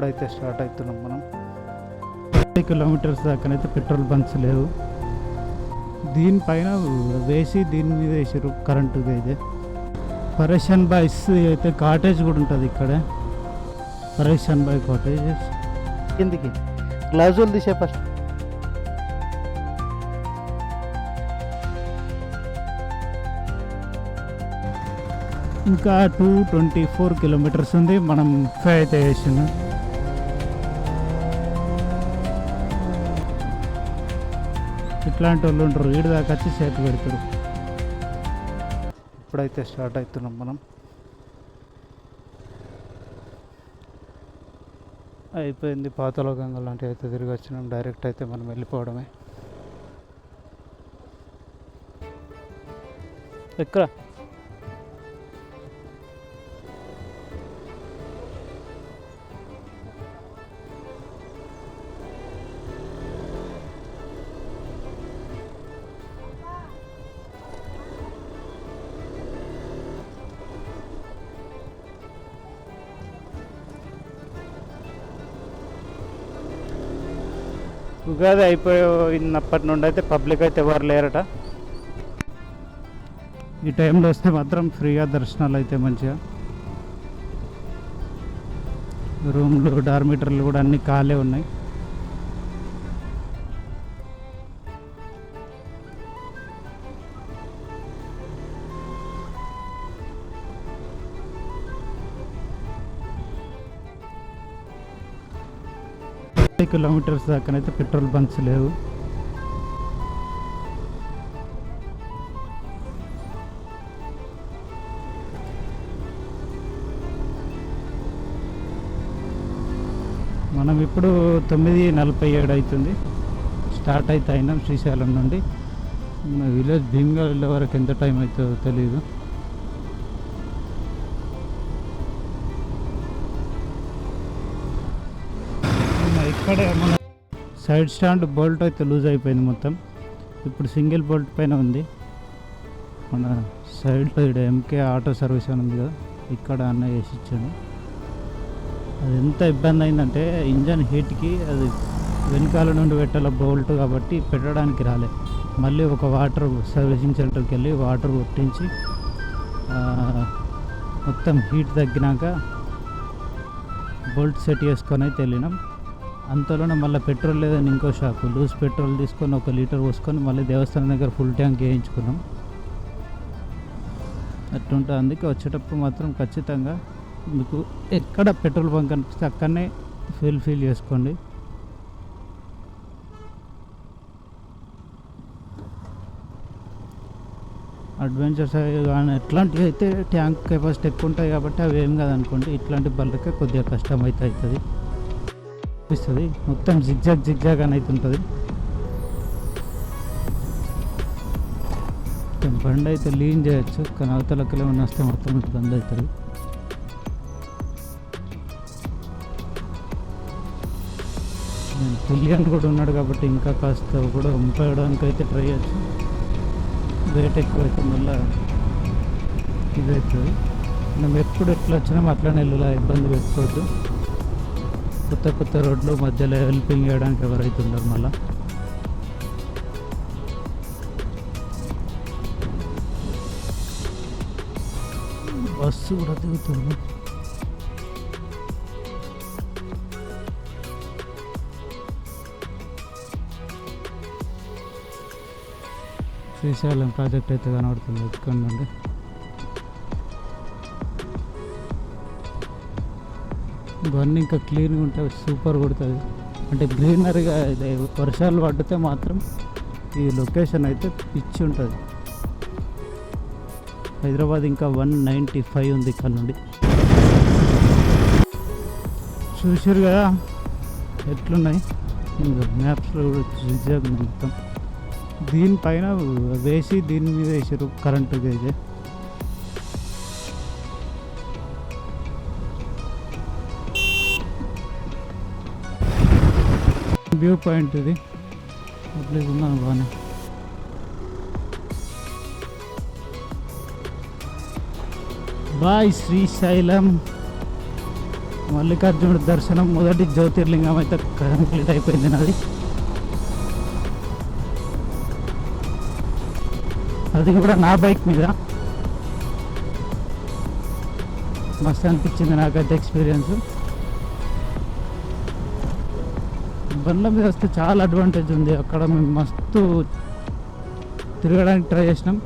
ఇప్పుడైతే స్టార్ట్ అవుతున్నాం మనం. 50 కిలోమీటర్స్ దాకానైతే పెట్రోల్ బంక్స్ లేవు. దీనిపైన వేసి దీని మీద వేసారు కరెంటుగా. అయితే పరేషన్ బాయ్స్ అయితే కాటేజ్ కూడా ఉంటుంది ఇక్కడ. పరేషన్ బాయ్ కాటేజెస్ కిందికి గ్లాజులు తీసే ఫస్ట్. ఇంకా 224 కిలోమీటర్స్ ఉంది. మనం అయితే వేసాను. ఇట్లాంటి వాళ్ళు ఉంటారు, వీడి దాకా వచ్చి చేతి పెడతారు. ఇప్పుడైతే స్టార్ట్ అవుతున్నాం మనం. అయిపోయింది పాతలోకంగా లాంటివి అయితే తిరిగి వచ్చినాం. డైరెక్ట్ అయితే మనం వెళ్ళిపోవడమే. ఎక్కడ ఉగాది అయిపోయినప్పటి నుండి అయితే పబ్లిక్ అయితే ఎవరు లేరట. ఈ టైంలో వస్తే మాత్రం ఫ్రీగా దర్శనాలు అయితే మంచిగా. రూమ్లు డార్మిటర్లు కూడా అన్నీ ఖాళీ ఉన్నాయి. కిలోమీటర్స్ దాకానైతే పెట్రోల్ బంక్స్ లేవు. మనం ఇప్పుడు 9:47 అవుతుంది. స్టార్ట్ అయితే అయినాం శ్రీశైలం నుండి. విలేజ్ భీమ్గా వెళ్ళే వరకు ఎంత టైం అవుతుందో తెలియదు. ఇక్కడే మన సైడ్ స్టాండ్ బోల్ట్ అయితే లూజ్ అయిపోయింది మొత్తం. ఇప్పుడు సింగిల్ బోల్ట్ పైన ఉంది. మన సైడ్లో ఇక్కడ ఎంకే ఆటో సర్వీస్ అని ఉంది కదా, ఇక్కడ అన్న వేసి ఇచ్చాడు. అది ఎంత ఇబ్బంది అయిందంటే ఇంజన్ హీట్కి అది వెనకాల నుండి పెట్టాల బోల్ట్ కాబట్టి పెట్టడానికి రాలే. మళ్ళీ ఒక వాటర్ సర్వీసింగ్ సెంటర్కి వెళ్ళి వాటర్ కొట్టించి మొత్తం హీట్ తగ్గినాక బోల్ట్ సెట్ చేసుకొని అయితే వెళ్ళినాం. అంతలోనే మళ్ళీ పెట్రోల్ లేదని ఇంకో షాపు లూజ్ పెట్రోల్ తీసుకొని 1 లీటర్ పోసుకొని మళ్ళీ దేవస్థానం దగ్గర ఫుల్ ట్యాంక్ వేయించుకున్నాం. అట్లుంటుంది. అందుకే వచ్చేటప్పుడు మాత్రం ఖచ్చితంగా మీకు ఎక్కడ పెట్రోల్ బంక్ అనిపిస్తే అక్కడనే ఫీల్ చేసుకోండి. అడ్వెంచర్స్ కానీ ఎట్లాంటివి అయితే ట్యాంక్ కెపాసిటీ ఎక్కువ ఉంటాయి కాబట్టి అవి ఏం కాదనుకోండి. ఇట్లాంటి బళ్ళకే కొద్దిగా కష్టం అయితే అవుతుంది. మొత్తం జిగ్జాగ్ అని అయితే ఉంటుంది. బండి అయితే లీన్ చేయొచ్చు, కానీ అవతలక్కలే ఉన్న వస్తే మొత్తం బంద్ అవుతుంది. పిల్లియన్ కూడా ఉన్నాడు కాబట్టి ఇంకా కాస్త కూడా ఉంపడానికి అయితే ట్రై చేయొచ్చు. రేట్ ఎక్కువ అయితే మళ్ళీ ఇదవుతుంది. మనం ఎప్పుడు ఎట్లా వచ్చినా అట్లనే వెళ్ళాలి, ఇబ్బంది పెట్టుకోవద్దు. కొత్త రోడ్లు మధ్యలో హెల్పింగ్ చేయడానికి ఎవరైతే ఉండరు. మళ్ళీ బస్సు కూడా దిగుతుంది. శ్రీశైలం ప్రాజెక్ట్ అయితే కనబడుతుంది ఇక్కడ నుండి. ఇవన్నీ ఇంకా క్లీన్గా ఉంటే సూపర్ కొడుతుంది. అంటే గ్రీనరీగా వర్షాలు పడితే మాత్రం ఈ లొకేషన్ అయితే పిచ్చి ఉంటుంది. హైదరాబాద్ ఇంకా 195 ఉంది ఇక్కడ నుండి. చూసారు కదా ఎట్లున్నాయి మ్యాప్స్లో కూడా చూసాను మొత్తం. దీనిపైన వేసి దీని మీద వేసారు కరెంటు అయితే. వ్యూ పాయింట్ ఇది. అట్లే ఉన్నాను బాగానే. బాయ్ శ్రీశైలం. మల్లికార్జునుడి దర్శనం మొదటి జ్యోతిర్లింగం అయితే కంప్లీట్ అయిపోయింది నాది. అది కూడా నా బైక్ మీద. మస్తు అనిపించింది నాకైతే ఎక్స్పీరియన్స్. బండ్ల మీద వస్తే చాలా అడ్వాంటేజ్ ఉంది. అక్కడ మేము మస్తు తిరగడానికి ట్రై చేసినాం.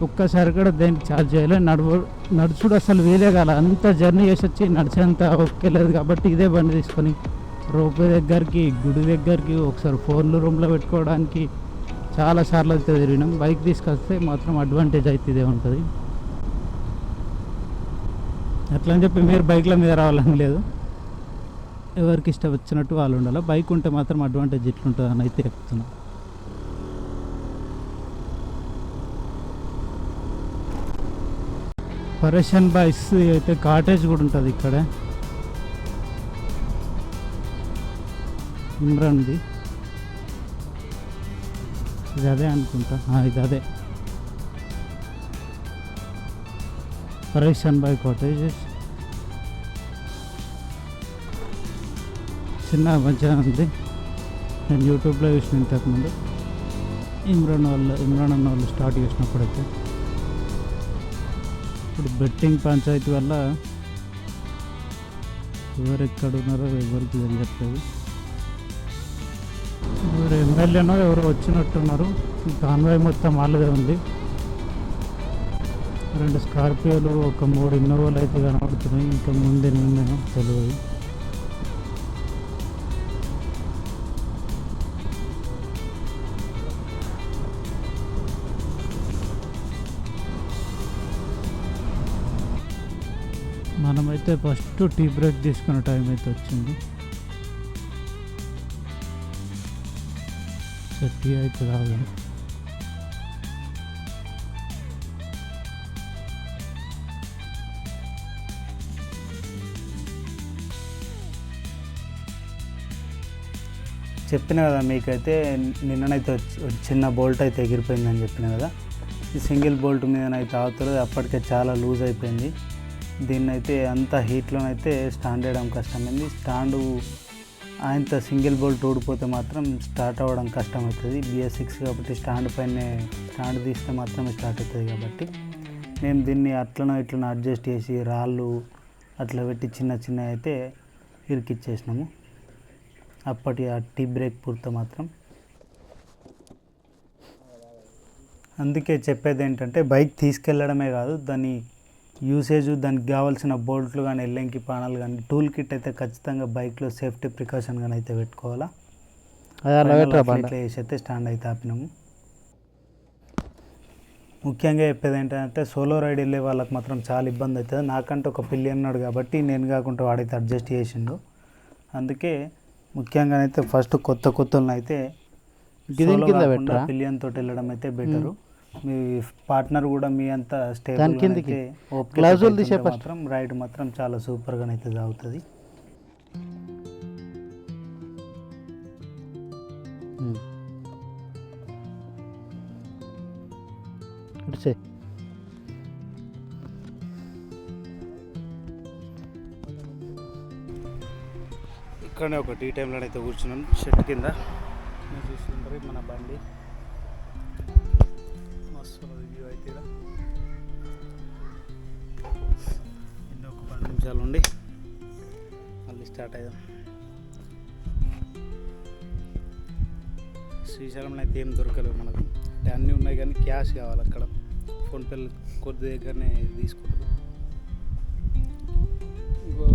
ఒక్కసారి కూడా దేనికి ఛార్జ్ చేయాలి. నడుచుడు అసలు వీలే కాల. అంత జర్నీ చేసి వచ్చి నడిచేంత ఓకే లేదు కాబట్టి ఇదే బండి తీసుకొని రోపే దగ్గరికి, గుడి దగ్గరికి, ఒకసారి ఫోన్లు రూమ్లో పెట్టుకోవడానికి చాలాసార్లు అయితే తిరిగినాం. బైక్ తీసుకొస్తే మాత్రం అడ్వాంటేజ్ అయితే ఇదే ఉంటుంది. అట్లా అని చెప్పి మీరు బైక్ల మీద రావాలని లేదు. ఎవరికి ఇష్టం వచ్చినట్టు వాళ్ళు ఉండాలి. బైక్ ఉంటే మాత్రం అడ్వాంటేజ్ ఎట్లుంటుంది అని అయితే చెప్తున్నా. పరేషన్ బాయ్స్ అయితే కాటేజ్ కూడా ఉంటుంది ఇక్కడ. ఇమ్రాన్ది ఇది అదే అనుకుంటా. ఇది అదే పరేషన్ బాయ్ కాటేజెస్. చిన్న మంచిగా ఉంది. నేను యూట్యూబ్లో చూసిన ఇంతకుముందు ఇమ్రాన్ అన్న వాళ్ళు స్టార్ట్ చేసినప్పుడైతే. ఇప్పుడు బెట్టింగ్ పంచాయతీ వల్ల ఎవరు ఎక్కడున్నారో ఎవరికి తెలియట్లేదు. ఎవరు ఎమ్మెల్యేనో ఎవరో వచ్చినట్టున్నారు. కాన్వాయ్ మొత్తం వాళ్ళదే ఉంది. 2 స్కార్పియోలు, ఒక 3 ఇన్నోవాలు అయితే కనబడుతున్నాయి. ఇంకా ముందే నేను తెలియదు. మనమైతే ఫస్ట్ టీ బ్రేక్ తీసుకున్న టైం అయితే వచ్చింది. టీ అయితే రాదు. చెప్పిన కదా మీకైతే నిన్ననైతే చిన్న బోల్ట్ అయితే ఎగిరిపోయిందని చెప్పిన కదా. ఈ సింగిల్ బోల్ట్ మీదనైతే ఆగుతుంది. అప్పటికే చాలా లూజ్ అయిపోయింది. దీన్నైతే అంత హీట్లోనైతే స్టాండ్ వేయడం కష్టమైంది. స్టాండు ఆయనతో సింగిల్ బోల్ట్ ఊడిపోతే మాత్రం స్టార్ట్ అవ్వడం కష్టమవుతుంది. BS6 కాబట్టి స్టాండ్ తీస్తే మాత్రమే స్టార్ట్ అవుతుంది. కాబట్టి మేము దీన్ని అట్లనో ఇట్లనో అడ్జస్ట్ చేసి రాళ్ళు అట్లా పెట్టి చిన్న అయితే ఇరికిచ్చేసినాము. అప్పటి ఆ టీ బ్రేక్ పూర్తి మాత్రం. అందుకే చెప్పేది ఏంటంటే బైక్ తీసుకెళ్ళడమే కాదు, దాని యూసేజ్, దానికి కావాల్సిన బోల్ట్లు కానీ, ఎల్లంకి పానాలు కానీ, టూల్ కిట్ అయితే ఖచ్చితంగా బైక్లో సేఫ్టీ ప్రికాషన్ కానీ అయితే పెట్టుకోవాలా. ఇట్లా చేసి అయితే స్టాండ్ అయితే ఆపినాము. ముఖ్యంగా చెప్పేది ఏంటంటే సోలో రైడ్ వెళ్ళే వాళ్ళకి మాత్రం చాలా ఇబ్బంది అవుతుంది. నాకంటే ఒక పిల్లి అన్నాడు కాబట్టి నేను కాకుండా వాడైతే అడ్జస్ట్ చేసిండు. అందుకే ముఖ్యంగా అయితే ఫస్ట్ కొత్తలను అయితే పిల్లియన్ తోటి వెళ్ళడం అయితే బెటరు. మీ పార్ట్నర్ కూడా మీ అంత స్టేబుల్ అయితే మాత్రం రైడ్ మాత్రం చాలా సూపర్గా అయితే సాగుతుంది. ఇక్కడనే ఒక టీ టైంలో అయితే కూర్చున్నాను షెడ్ కింద. చూస్తుంటారు మన బండి మస్తు వ్యూ అయితే. ఇంకొక 10 నిమిషాలు ఉండి మళ్ళీ స్టార్ట్ అయ్యాం. శ్రీశైలంలో అయితే ఏం దొరకలేవు మనకు. అంటే అన్నీ ఉన్నాయి కానీ క్యాష్ కావాలి. అక్కడ ఫోన్పేలు కొద్ది దగ్గరనే తీసుకుంటారు. ఇంకో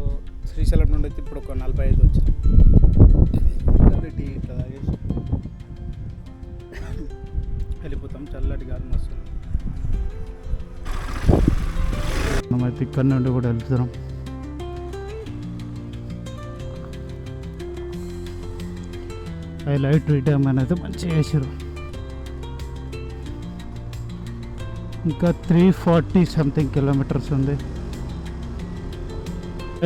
శ్రీశైలం నుండి అయితే ఇప్పుడు ఒక 45 వచ్చింది. టీ ఇట్లా తాగేసి వెళ్ళిపోతాం. చల్లటి గాలి మస్తు. మనమైతే ఇక్కడ నుండి కూడా వెళ్తున్నాం. లైట్ రీటైమ్ అనేది మంచిగా వేసారు. ఇంకా 340 సంథింగ్ కిలోమీటర్స్ ఉంది.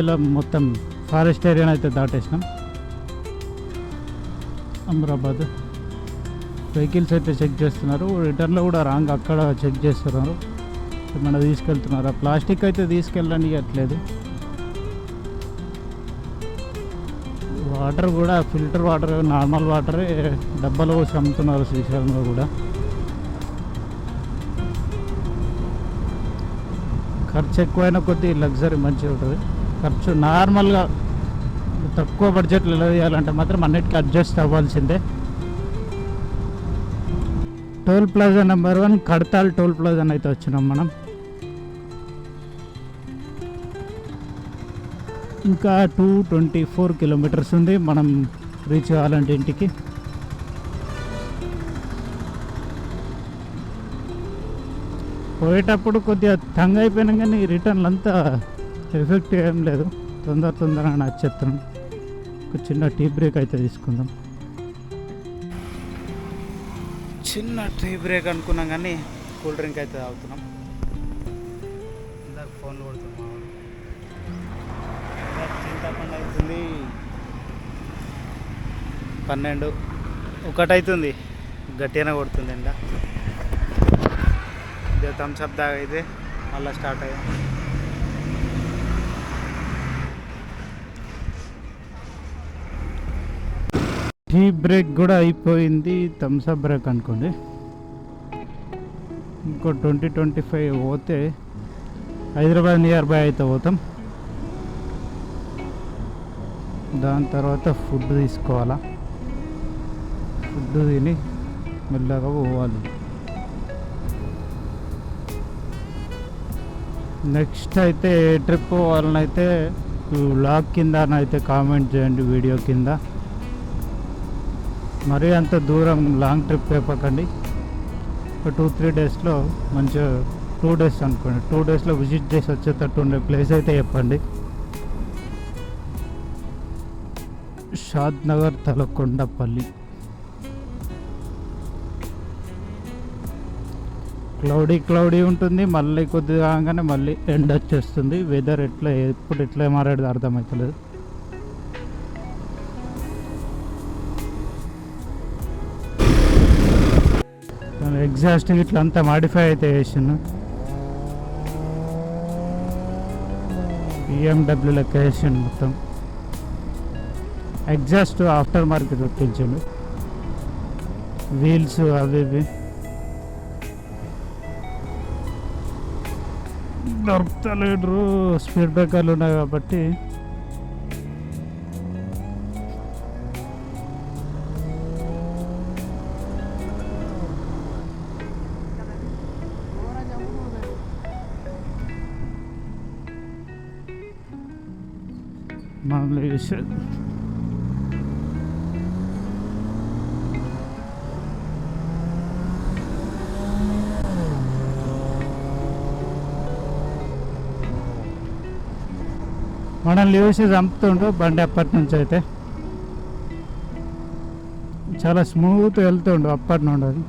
ఇలా మొత్తం ఫారెస్ట్ ఏరియాని అయితే దాటేసినాం. అమరాబాద్ వెహికల్స్ అయితే చెక్ చేస్తున్నారు. రిటర్న్లో కూడా రాంగ్ అక్కడ చెక్ చేస్తున్నారు. మన తీసుకెళ్తున్నారు. ఆ ప్లాస్టిక్ అయితే తీసుకెళ్ళడానికి అట్లేదు. వాటర్ కూడా ఫిల్టర్ వాటర్, నార్మల్ వాటరే డబ్బాలో పోసి అమ్ముతున్నారు శ్రీశైలంలో కూడా. ఖర్చు ఎక్కువైన కొద్దీ లగ్జరీ మంచిగా ఉంటుంది. ఖర్చు నార్మల్గా తక్కువ బడ్జెట్లో ఎలా చేయాలంటే మాత్రం అన్నిటికీ అడ్జస్ట్ అవ్వాల్సిందే. Toll plaza number 1 Kadthal toll plaza అయితే వచ్చినాం మనం. ఇంకా 224 కిలోమీటర్స్ ఉంది మనం రీచ్ కావాలంటే ఇంటికి. పోయేటప్పుడు కొద్దిగా తంగ అయిపోయినా కానీ రిటర్న్ అంతా ఎఫెక్ట్ ఏం లేదు. తొందరగా నచ్చేస్తున్నాం. ఒక చిన్న టీ బ్రేక్ అయితే తీసుకుందాం. చిన్న టీ బ్రేక్ అనుకున్నాం కానీ కూల్ డ్రింక్ అయితే తాగుతున్నాం. ఇందాక ఫోన్లు కొడుతున్నాం. చింతపండు అవుతుంది 12, 1 అవుతుంది. గట్టిగానే కొడుతుంది ఎండ. ఇదే థమ్స్అప్ దాకా అయితే మళ్ళీ స్టార్ట్ అయ్యాం. టీ బ్రేక్ కూడా అయిపోయింది. థమ్స్అప్ బ్రేక్ అనుకోండి. ఇంకో 20-25 పోతే హైదరాబాద్ నియర్ బై అయితే పోతాం. దాని తర్వాత ఫుడ్ తీసుకోవాలా. ఫుడ్ తిని మెల్లగా పోవాలి. నెక్స్ట్ అయితే ఏ ట్రిప్ పోవాలని అయితే వ్లాగ్ కింద అయితే కామెంట్ చేయండి వీడియో కింద. మరీ అంత దూరం లాంగ్ ట్రిప్ చెప్పకండి. ఒక 2-3 డేస్లో మంచిగా 2 డేస్ అనుకోండి. 2 డేస్లో విజిట్ చేసి వచ్చేటట్టు ఉండే ప్లేస్ అయితే చెప్పండి. షాద్ నగర్ తలకొండపల్లి. క్లౌడీ ఉంటుంది. మళ్ళీ కొద్దిగా కాగానే మళ్ళీ ఎండ్ వచ్చేస్తుంది. వెదర్ ఎప్పుడు ఎట్లా మారాడు అర్థమవుతలేదు. ఎగ్జాస్ట్ ఇట్లా అంతా మాడిఫై అయితే వేసాను. BMW లెక్క వేసాను మొత్తం. ఎగ్జాస్ట్ ఆఫ్టర్ మార్కెట్ పెట్టించాను. వీల్స్ అవి ఇవి దొరుకుతలేడు. స్పీడ్ బ్రేకర్లు ఉన్నాయి కాబట్టి మళ్ళీ మనల్ని చూసి చంపుతుండ్రు బండి. అప్పటి నుంచి అయితే చాలా స్మూత్ వెళ్తుండు అప్పటి నుండి.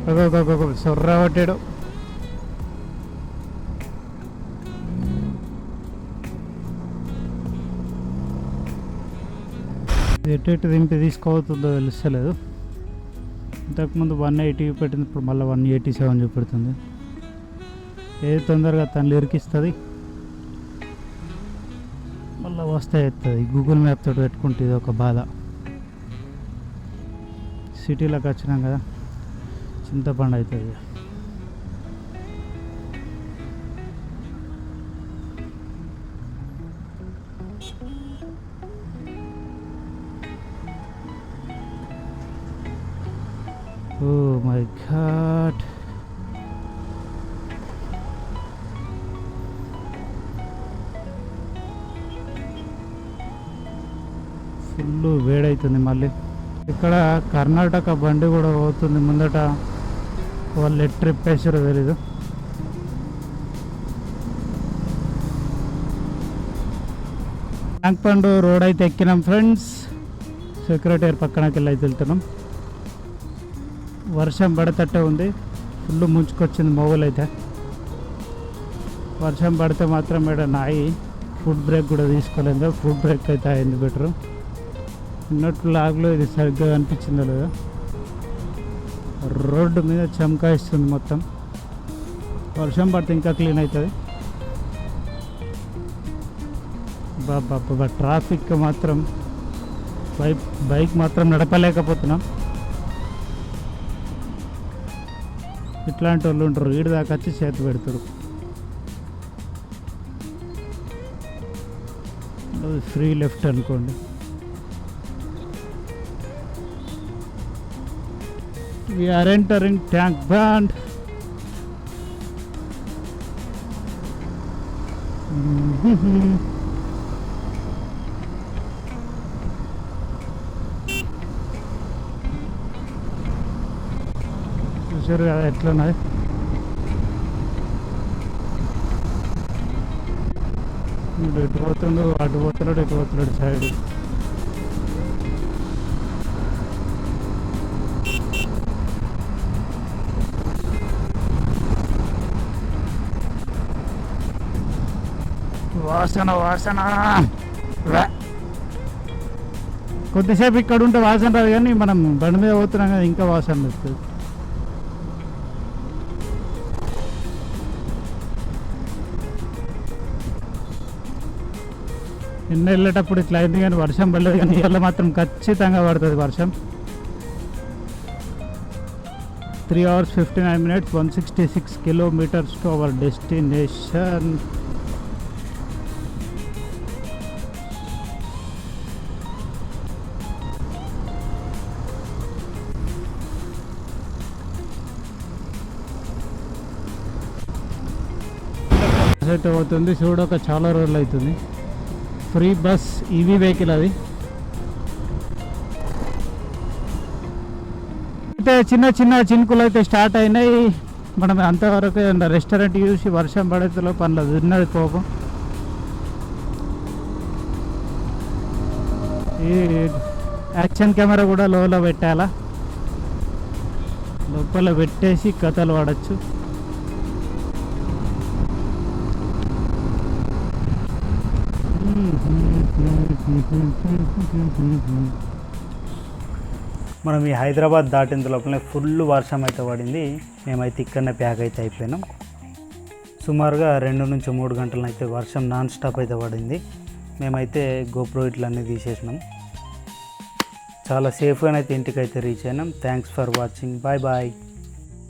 అది ఒక్కొక్క సొర్ర పట్టాడు. ఎటు దింపి తీసుకోవతుందో తెలుస్తలేదు. ఇంతకుముందు 180 పెట్టింది, ఇప్పుడు మళ్ళీ 187 చూపెడుతుంది. ఏది తొందరగా తనలు ఇరికిస్తుంది మళ్ళీ వస్తే ఎత్తుంది. గూగుల్ మ్యాప్ తోటి పెట్టుకుంటే ఇది ఒక బాధ. సిటీలోకి వచ్చినాం కదా, చింతపండు అవుతుంది. Oh my God. ఫుల్ వేడవుతుంది మళ్ళీ. ఇక్కడ కర్ణాటక బండి కూడా పోతుంది ముందట. వాళ్ళు ట్రిప్ వేసారో తెలీదు. నాగపండు రోడ్ అయితే ఎక్కినాం ఫ్రెండ్స్. సెక్రటరీ పక్కనకి వెళ్ళి అయితే వెళ్తున్నాం. వర్షం పడతట్టే ఉంది. ఫుల్ ముంచుకొచ్చింది మొగలు అయితే. వర్షం పడితే మాత్రం ఇక్కడ నాయి ఫుడ్ బ్రేక్ కూడా తీసుకోలేదు. ఫుడ్ బ్రేక్ అయితే అయింది బెటరు. ఉన్నట్టు లాగ్లో ఇది సరిగ్గా అనిపించిందో లేదా. రోడ్డు మీద చమకాయిస్తుంది మొత్తం. వర్షం పడితే ఇంకా క్లీన్ అవుతుంది. బాబా ట్రాఫిక్ మాత్రం బైక్ మాత్రం నడపలేకపోతున్నాం. ఇట్లాంటి వాళ్ళు ఉంటారు, ఈడు దాకా వచ్చి చేతి పెడతారు. ఫ్రీ లెఫ్ట్ అనుకోండి. We are entering Tank Band. చూసారు కదా ఎట్లున్నది. ఇటు పోతుండు, అటు పోతున్నాడు, ఇటు పోతున్నాడు సైడ్. వాసన కొద్దిసేపు ఇక్కడ ఉంటే వాసన రాదు, కానీ మనం బండి మీద పోతున్నాం కదా ఇంకా వాసన వస్తుంది. నిన్న వెళ్ళేటప్పుడు ఇట్లా అయింది, కానీ వర్షం పడలేదు. కానీ ఇవాళ మాత్రం ఖచ్చితంగా పడుతుంది వర్షం. 3 hours 59 minutes 166 kilometers to our destination. అయితే అవుతుంది చూడక చాలా రోజులు అవుతుంది. ఫ్రీ బస్ ఈవీ వెహికల్ అది. అయితే చిన్న చిన్న చినుకులు అయితే స్టార్ట్ అయినాయి. మనం అంతవరకు రెస్టారెంట్ చూసి వర్షం పడేతలో పనులు ఉన్నది కోపం. ఈ యాక్షన్ కెమెరా కూడా లోలో పెట్టాలా, లోపల పెట్టేసి కథలు పడచ్చు. మనం ఈ హైదరాబాద్ దాటిన లోపలనే ఫుల్ వర్షం అయితే పడింది. మేమైతే ఇక్కడనే ప్యాక్ అయితే అయిపోయినాం. సుమారుగా 2 నుంచి 3 గంటలు అయితే వర్షం నాన్ స్టాప్ అయితే పడింది. మేమైతే గోప్రో ఇట్లన్నీ తీసేసినాం. చాలా సేఫ్గా అయితే ఇంటికి అయితే రీచ్ అయినాం. Thanks for watching. Bye bye.